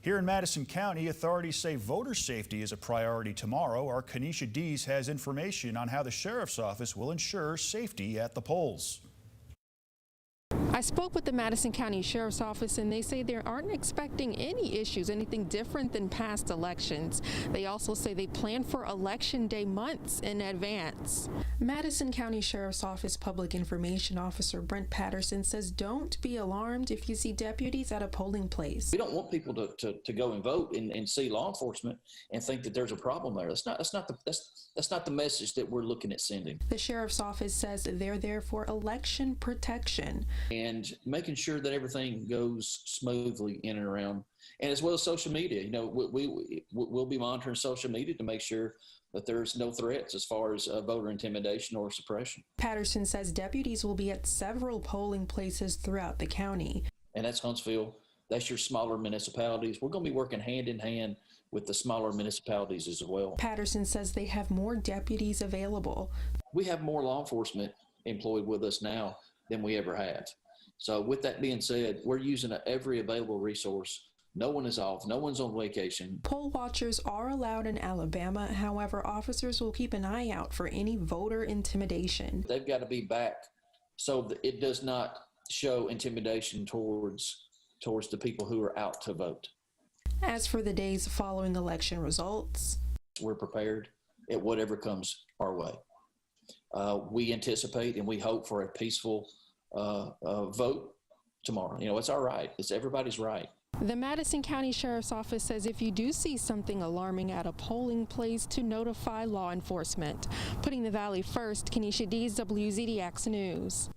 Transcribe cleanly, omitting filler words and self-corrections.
Here in Madison County, authorities say voter safety is a priority tomorrow. Our Kenesha Dees has information on how the sheriff's office will ensure safety at the polls. I spoke with the Madison County Sheriff's Office and they say they aren't expecting any issues, anything different than past elections. They also say they plan for Election Day months in advance. Madison County Sheriff's Office Public Information Officer Brent Patterson says don't be alarmed if you see deputies at a polling place. We don't want people to go and vote and see law enforcement and think that there's a problem there. That's not the message that we're looking at sending. The Sheriff's Office says they're there for election protection and making sure that everything goes smoothly in and around, and as well as social media. You know, we'll be monitoring social media to make sure that there's no threats as far as voter intimidation or suppression. Patterson says deputies will be at several polling places throughout the county. And that's Huntsville. That's your smaller municipalities. We're going to be working hand in hand with the smaller municipalities as well. Patterson says they have more deputies available. We have more law enforcement employed with us now than we ever had. So with that being said, we're using every available resource. No one is off. No one's on vacation. Poll watchers are allowed in Alabama. However, officers will keep an eye out for any voter intimidation. They've got to be back so that it does not show intimidation towards the people who are out to vote. As for the days following election results, we're prepared at whatever comes our way. We anticipate and we hope for a peaceful vote tomorrow. You know, it's our right. It's everybody's right. The Madison County Sheriff's Office says if you do see something alarming at a polling place, to notify law enforcement. Putting the Valley first, Kenesha Dees, WZDX News.